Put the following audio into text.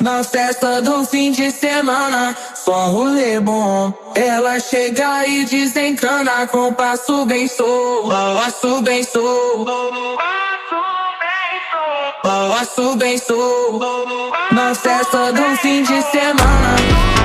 Na festa do fim de semana, só rolê bom. Ela chega e desencana com passo bem solto, passo bem solto, passo bem solto. Na festa do fim de semana.